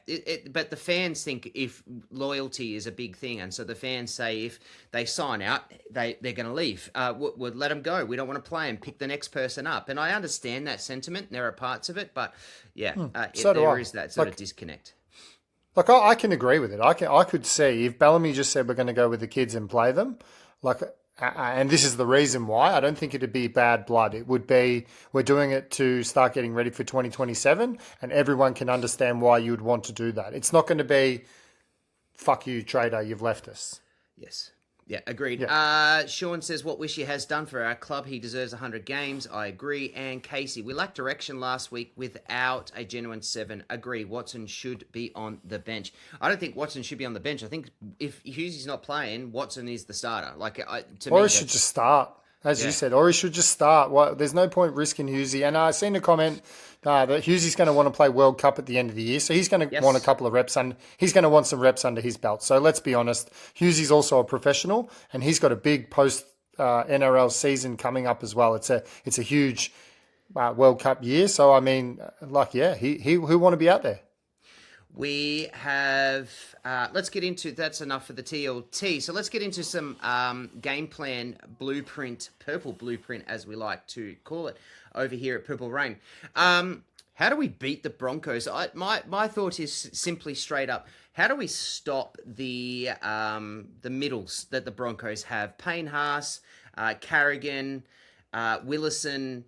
But the fans think if loyalty is a big thing, and so the fans say if they sign out, they're going to leave. We'll let them go. We don't want to play and pick the next person up. And I understand that sentiment. There are parts of it, but yeah, there is that sort of disconnect. Like I can agree with it. I could see if Bellamy just said we're going to go with the kids and play them, like, and this is the reason why. I don't think it'd be bad blood. It would be we're doing it to start getting ready for 2027, and everyone can understand why you would want to do that. It's not going to be fuck you, trader, you've left us. Yes. Yeah, agreed. Yeah. Sean says, what Wishy has done for our club, he deserves 100 games. I agree. And Casey, we lacked direction last week without a genuine 7. Agree. Watson should be on the bench. I don't think Watson should be on the bench. I think if Hughesy's not playing, Watson is the starter. Or he should just start. As you said, or he should just start. There's no point risking Husey. And I've seen a comment that Husey's going to want to play World Cup at the end of the year, so he's going to want a couple of reps, and he's going to want some reps under his belt. So let's be honest, Husey's also a professional, and he's got a big post NRL season coming up as well. It's a huge World Cup year. So I mean, he'll want to be out there. We have, let's get into, that's enough for the TLT. So let's get into some game plan blueprint, purple blueprint as we like to call it over here at Purple Rain. How do we beat the Broncos? My thought is simply straight up, how do we stop the middles that the Broncos have? Payne Haas, Carrigan, Willison,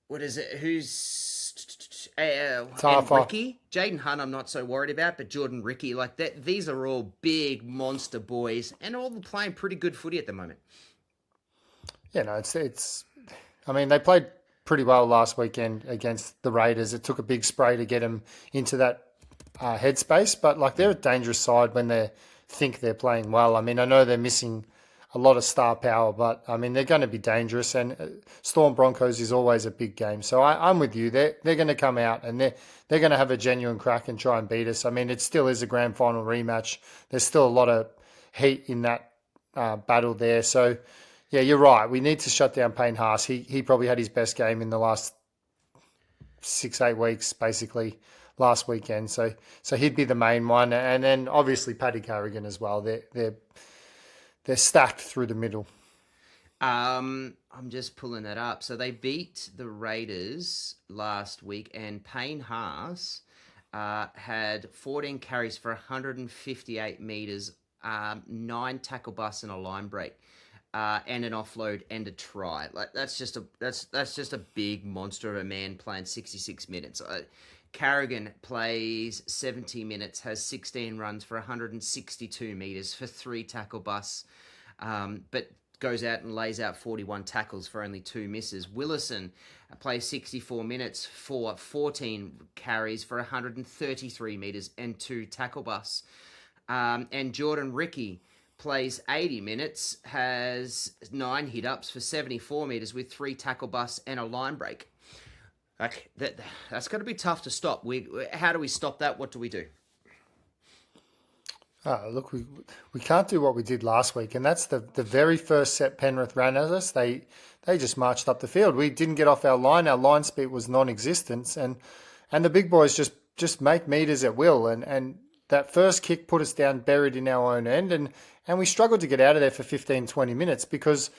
what is it? Who's And Ricky, Jaden Hunt, I'm not so worried about, but Jordan Ricky, like that. These are all big monster boys, and all playing pretty good footy at the moment. Yeah, no, it's. I mean, they played pretty well last weekend against the Raiders. It took a big spray to get them into that headspace, but like they're a dangerous side when they think they're playing well. I mean, I know they're missing a lot of star power, but I mean they're going to be dangerous. And Storm Broncos is always a big game, so I'm with you. They're going to come out and they're going to have a genuine crack and try and beat us. I mean, it still is a grand final rematch. There's still a lot of heat in that battle there. So yeah, you're right. We need to shut down Payne Haas. He probably had his best game in the last 6-8 weeks, basically last weekend. So he'd be the main one, and then obviously Paddy Carrigan as well. They're stacked through the middle. I'm just pulling that up. So they beat the Raiders last week, and Payne Haas had 14 carries for 158 metres, 9 tackle busts and a line break, and an offload and a try. Like that's just a big monster of a man playing 66 minutes. Carrigan plays 70 minutes, has 16 runs for 162 metres for 3 tackle busts, but goes out and lays out 41 tackles for only 2 misses. Willison plays 64 minutes for 14 carries for 133 metres and 2 tackle busts. And Jordan Ricky plays 80 minutes, has 9 hit-ups for 74 metres with 3 tackle busts and a line break. Like that's going to be tough to stop. How do we stop that? What do we do? Look, we can't do what we did last week, and that's the very first set Penrith ran at us. They just marched up the field. We didn't get off our line. Our line speed was non-existent, and the big boys just make meters at will. And that first kick put us down buried in our own end, and we struggled to get out of there for 15, 20 minutes because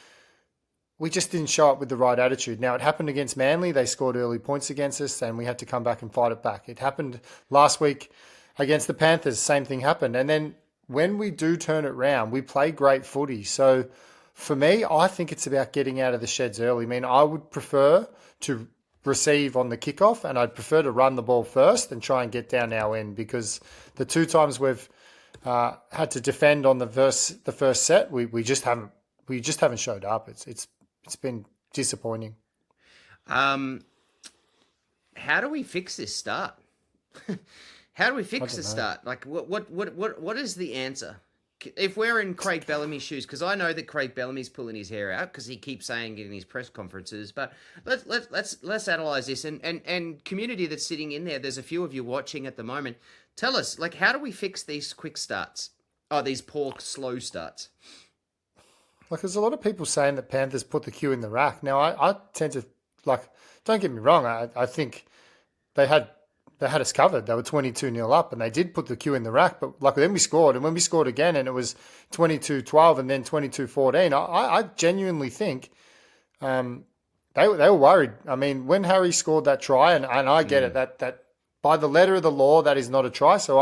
we just didn't show up with the right attitude. Now, it happened against Manly. They scored early points against us, and we had to come back and fight it back. It happened last week against the Panthers. Same thing happened. And then when we do turn it round, we play great footy. So for me, I think it's about getting out of the sheds early. I mean, I would prefer to receive on the kickoff, and I'd prefer to run the ball first and try and get down our end, because the 2 times we've had to defend on the first set, we just haven't showed up. It's been disappointing. How do we fix this start? How do we fix the start? Like, what is the answer? If we're in Craig Bellamy's shoes, because I know that Craig Bellamy's pulling his hair out because he keeps saying it in his press conferences. But let's analyze this, and community that's sitting in there. There's a few of you watching at the moment. Tell us, like, how do we fix these quick starts? Oh, these poor slow starts. Like, there's a lot of people saying that Panthers put the queue in the rack. Now, I tend to, like, don't get me wrong, I think they had us covered. They were 22-0 up, and they did put the queue in the rack. But, like, then we scored, and when we scored again, and it was 22-12 and then 22-14, I genuinely think they were worried. I mean, when Harry scored that try, and I get it, that by the letter of the law, that is not a try. So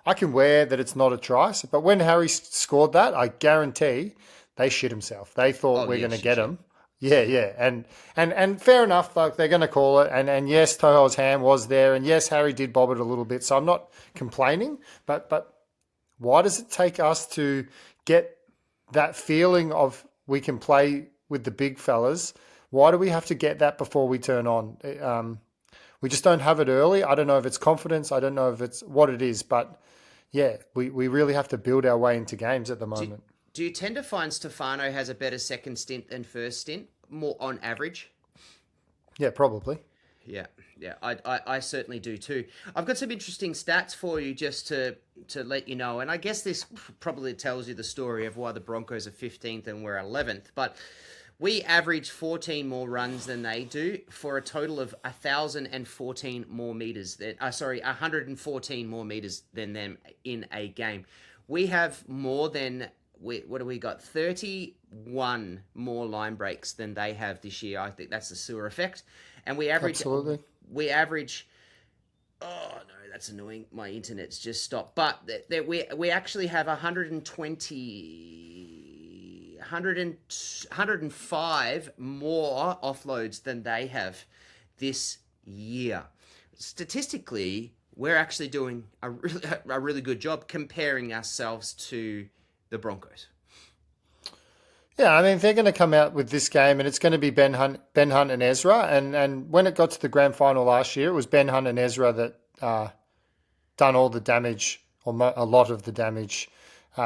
I can wear that it's not a try. But when Harry scored that, I guarantee they shit himself. They thought we're going to get him. Yeah. And fair enough, like, they're going to call it. And yes, Toho's hand was there. And yes, Harry did bob it a little bit. So I'm not complaining. But why does it take us to get that feeling of we can play with the big fellas? Why do we have to get that before we turn on? We just don't have it early. I don't know if it's confidence. I don't know if it's what it is. But yeah, we really have to build our way into games at the moment. Do you tend to find Stefano has a better second stint than first stint, more on average? Yeah, probably. Yeah, I certainly do too. I've got some interesting stats for you just to let you know, and I guess this probably tells you the story of why the Broncos are 15th and we're 11th, but we average 14 more runs than they do for a total of 1,014 more meters. 114 more meters than them in a game. We have more than... what do we got? 31 more line breaks than they have this year. I think that's the sewer effect. And we average... Absolutely. We average... Oh, no, that's annoying. My internet's just stopped. But we actually have 105 more offloads than they have this year. statistically, we're actually doing a really good job comparing ourselves to the Broncos. Yeah, I mean, they're going to come out with this game, and it's going to be Ben Hunt, and Ezra. And when it got to the grand final last year, it was Ben Hunt and Ezra that done all the damage, or a lot of the damage,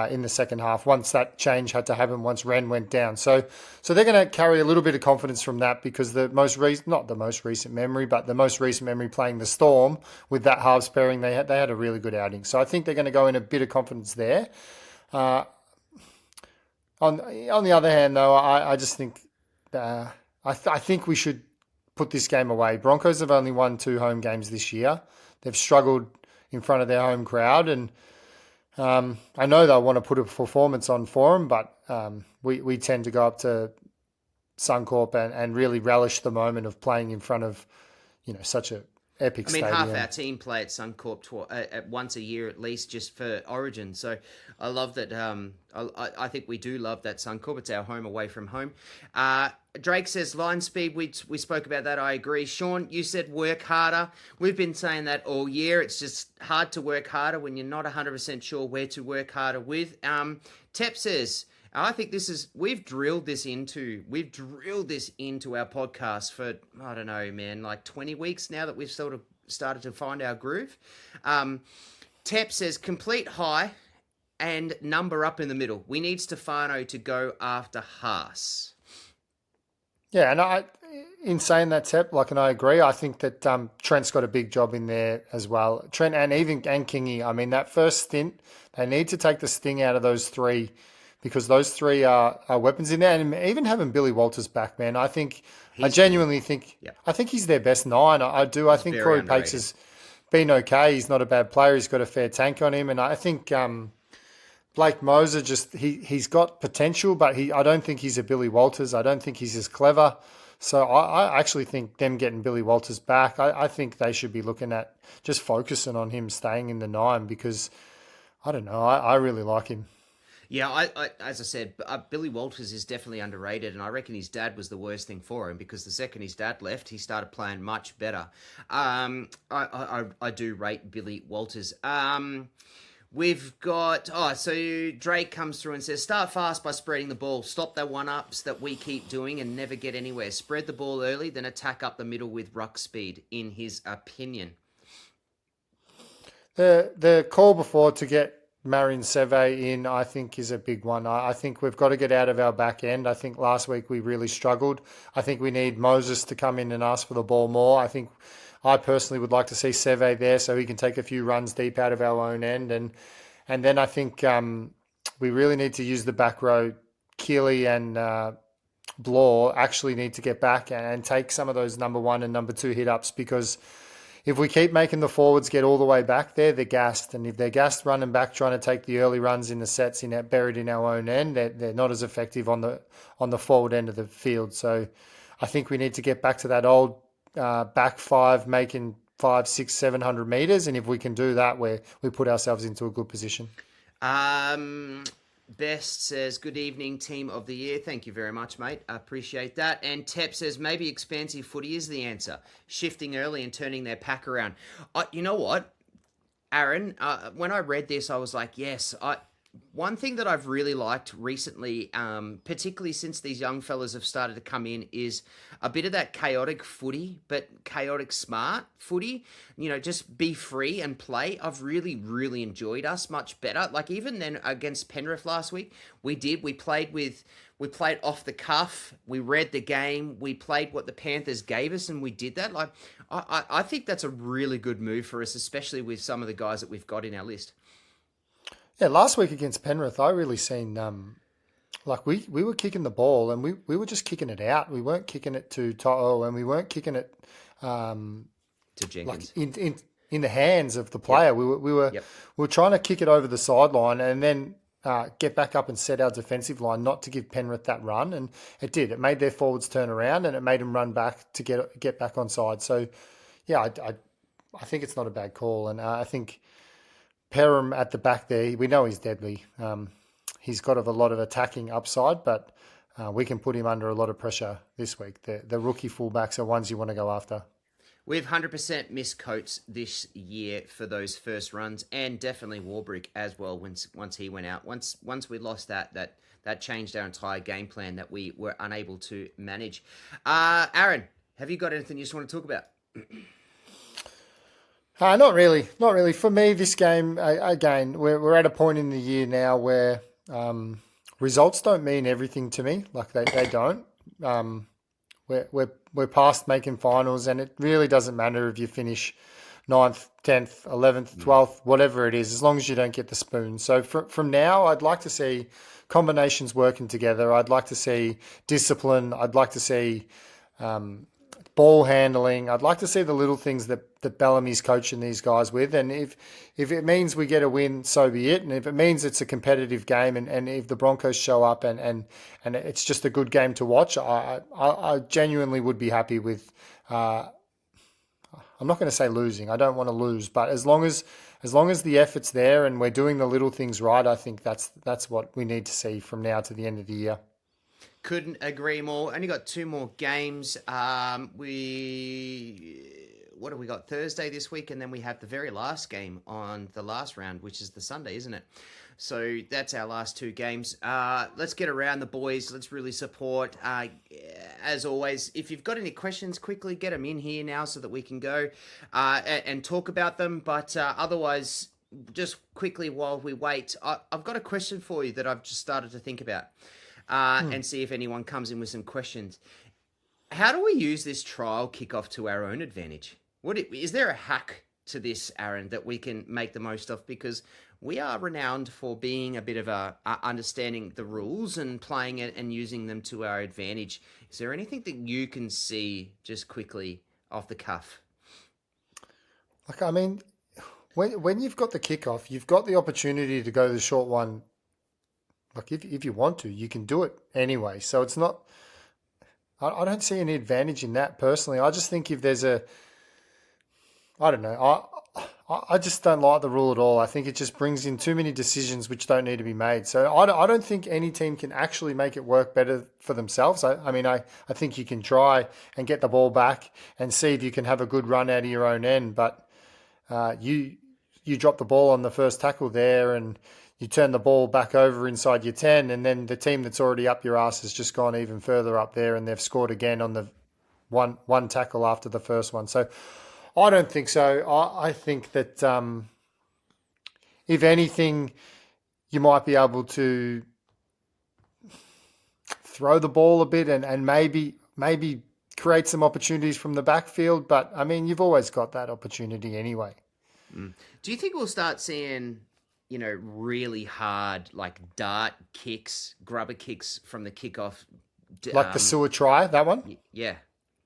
in the second half. Once that change had to happen, once Ren went down, so they're going to carry a little bit of confidence from that, because not the most recent memory, but the most recent memory playing the Storm with that halves pairing, they had a really good outing. So I think they're going to go in a bit of confidence there. On the other hand, though, I just think I think we should put this game away. Broncos have only won 2 home games this year. They've struggled in front of their home crowd, and I know they'll want to put a performance on for them, but we tend to go up to Suncorp and really relish the moment of playing in front of such a epic stadium. Half our team play at Suncorp once a year at least, just for Origin. So I love that. I think we do love that Suncorp. It's our home away from home. Drake says line speed. We spoke about that. I agree. Sean, you said work harder. We've been saying that all year. It's just hard to work harder when you're not 100% sure where to work harder with. Tep says, I think we've drilled this into our podcast for, I don't know, man, like 20 weeks now that we've sort of started to find our groove. Tep says complete high and number up in the middle. We need Stefano to go after Haas. Yeah, and in saying that, Tep, and I agree, I think that Trent's got a big job in there as well. Trent and Kingy, I mean, that first stint, they need to take the sting out of those 3, because those 3 are weapons in there. And even having Billy Walters back, man, I genuinely think he's their best 9. I do. I think Corey Pates has been okay. He's not a bad player. He's got a fair tank on him. And I think Blake Moser, he's got potential, but I don't think he's a Billy Walters. I don't think he's as clever. So I actually think them getting Billy Walters back, I think they should be looking at just focusing on him staying in the 9, because, I don't know, I really like him. Yeah, I as I said, Billy Walters is definitely underrated, and I reckon his dad was the worst thing for him, because the second his dad left, he started playing much better. I do rate Billy Walters. We've got, so Drake comes through and says, start fast by spreading the ball. Stop the one-ups that we keep doing and never get anywhere. Spread the ball early, then attack up the middle with ruck speed, in his opinion. The call before to get Marion Seve in, I think, is a big one. I think we've got to get out of our back end. I think last week we really struggled. I think we need Moses to come in and ask for the ball more. I personally would like to see Seve there so he can take a few runs deep out of our own end. And then I think we really need to use the back row. Keeley and Blore actually need to get back and take some of those number 1 and number 2 hit-ups, because if we keep making the forwards get all the way back there, they're gassed. And if they're gassed running back, trying to take the early runs in the sets buried in our own end, they're not as effective on the forward end of the field. So I think we need to get back to that old back 5, making 500, 600, 700 meters. And if we can do that, we put ourselves into a good position. Best says, good evening, team of the year. Thank you very much, mate. I appreciate that. And Tep says, maybe expansive footy is the answer. Shifting early and turning their pack around. You know what, Aaron? When I read this, I was like, yes. One thing that I've really liked recently, particularly since these young fellas have started to come in, is a bit of that chaotic footy, but chaotic smart footy. Just be free and play. I've really, really enjoyed us much better. Like even then against Penrith last week, we played off the cuff. We read the game. We played what the Panthers gave us, and we did that. Like I think that's a really good move for us, especially with some of the guys that we've got in our list. Yeah, last week against Penrith, I really seen we were kicking the ball and we were just kicking it out. We weren't kicking it to To'o, and we weren't kicking it to Jenkins in the hands of the player. Yep. We were trying to kick it over the sideline and then get back up and set our defensive line, not to give Penrith that run, and it did. It made their forwards turn around and it made them run back to get back on side. So yeah, I think it's not a bad call, and I think Perham at the back there, we know he's deadly. He's got a lot of attacking upside, but we can put him under a lot of pressure this week. The rookie fullbacks are ones you want to go after. We've 100% missed Coates this year for those first runs, and definitely Warbrick as well. Once he went out, once we lost that changed our entire game plan that we were unable to manage. Aaron, have you got anything you just want to talk about? Not really. Not really. For me, this game, again, we're at a point in the year now where results don't mean everything to me. Like they don't. We're past making finals, and it really doesn't matter if you finish 9th, 10th, 11th, 12th, whatever it is, as long as you don't get the spoon. So from now, I'd like to see combinations working together. I'd like to see discipline. I'd like to see ball handling. I'd like to see the little things that Bellamy's coaching these guys with. And if it means we get a win, so be it. And if it means it's a competitive game and if the Broncos show up and it's just a good game to watch, I genuinely would be happy with, I'm not going to say losing. I don't want to lose. But as long as the effort's there and we're doing the little things right, I think that's what we need to see from now to the end of the year. Couldn't agree more. Only got 2 more games. What have we got? Thursday this week, and then we have the very last game on the last round, which is the Sunday, isn't it? So that's our last 2 games. Let's get around the boys. Let's really support. As always, if you've got any questions, quickly get them in here now so that we can go and talk about them. But otherwise, just quickly while we wait, I've got a question for you that I've just started to think about. And see if anyone comes in with some questions. How do we use this trial kickoff to our own advantage? Is there a hack to this, Aaron, that we can make the most of? Because we are renowned for being a bit of understanding the rules and playing it and using them to our advantage. Is there anything that you can see just quickly off the cuff? Like, I mean, when you've got the kickoff, you've got the opportunity to go the short one. Like if you want to, you can do it anyway. So it's not, I don't see any advantage in that personally. I just think if there's I don't know, I just don't like the rule at all. I think it just brings in too many decisions which don't need to be made. So I don't think any team can actually make it work better for themselves. I think you can try and get the ball back and see if you can have a good run out of your own end. But you drop the ball on the first tackle there and you turn the ball back over inside your 10, and then the team that's already up your ass has just gone even further up there, and they've scored again on the one tackle after the first one. So I don't think so. I think that if anything, you might be able to throw the ball a bit and maybe create some opportunities from the backfield. But, I mean, you've always got that opportunity anyway. Do you think we'll start seeing, really hard, like dart kicks, grubber kicks from the kickoff? Like the Sewer try, that one? Yeah.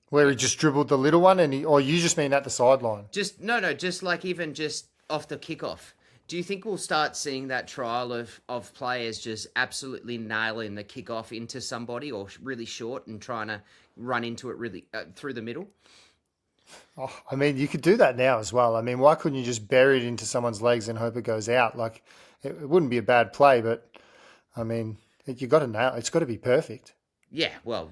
Where he just dribbled the little one or you just mean at the sideline? Just like even just off the kickoff. Do you think we'll start seeing that trial of players just absolutely nailing the kickoff into somebody or really short and trying to run into it really through the middle? Oh, I mean, you could do that now as well. I mean, why couldn't you just bury it into someone's legs and hope it goes out? Like, it wouldn't be a bad play, but, I mean, you got to nail. It's got to be perfect. Yeah, well,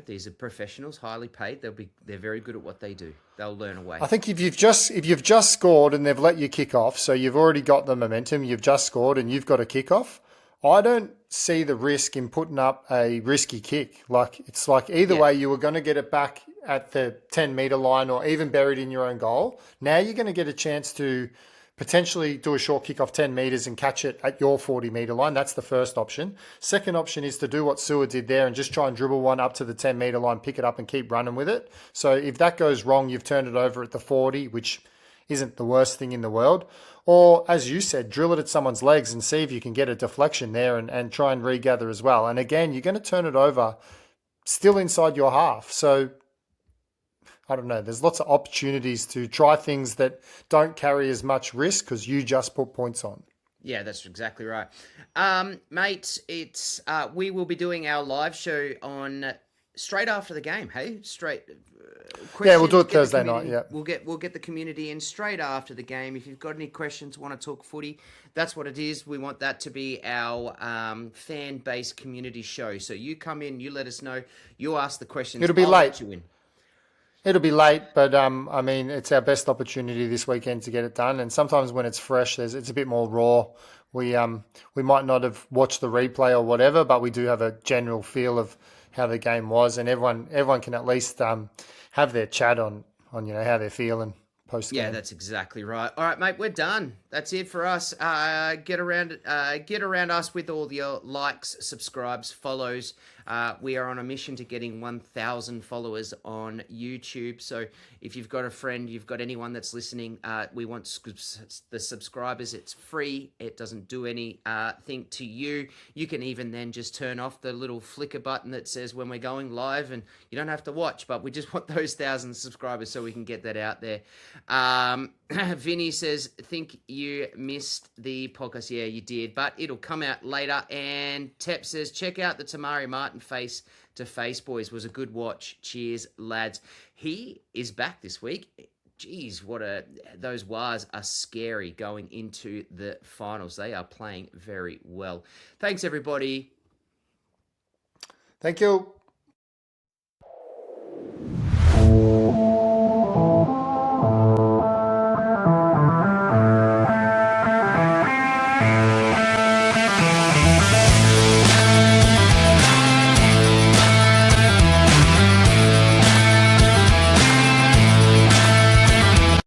these are professionals, highly paid. They're very good at what they do. They'll learn away. I think if you've just scored and they've let you kick off, so you've already got the momentum, you've just scored and you've got a kick off, I don't see the risk in putting up a risky kick. Like, it's like either way you were going to get it back at the 10-metre line or even buried in your own goal. Now you're going to get a chance to potentially do a short kick off 10 metres and catch it at your 40-metre line. That's the first option. Second option is to do what Sewer did there and just try and dribble one up to the 10-metre line, pick it up and keep running with it. So if that goes wrong, you've turned it over at the 40, which isn't the worst thing in the world. Or, as you said, drill it at someone's legs and see if you can get a deflection there and try and regather as well. And again, you're going to turn it over still inside your half. So, I don't know, there's lots of opportunities to try things that don't carry as much risk because you just put points on. Yeah, that's exactly right. Mate, it's we will be doing our live show on straight after the game, hey? Yeah, we'll do it Thursday night, yeah. We'll get the community in straight after the game. If you've got any questions, want to talk footy, that's what it is. We want that to be our fan-based community show. So you come in, you let us know, you ask the questions. It'll be late. You in. It'll be late, but I mean, it's our best opportunity this weekend to get it done. And sometimes when it's fresh, it's a bit more raw. We might not have watched the replay or whatever, but we do have a general feel of how the game was, and everyone can at least have their chat on how they're feeling post game. Yeah, that's exactly right. All right, mate, we're done. That's it for us. Get around us with all your likes, subscribes, follows. We are on a mission to getting 1,000 followers on YouTube. So if you've got a friend, you've got anyone that's listening, we want the subscribers. It's free. It doesn't do anything to you. You can even then just turn off the little flicker button that says when we're going live, and you don't have to watch, but we just want those 1,000 subscribers so we can get that out there. Vinny says, think you missed the podcast. Yeah, you did, but it'll come out later. And Tep says, check out the Tamari Martin Face to Face Boys. Was a good watch. Cheers, lads. He is back this week. Geez, those Wars are scary going into the finals. They are playing very well. Thanks, everybody. Thank you.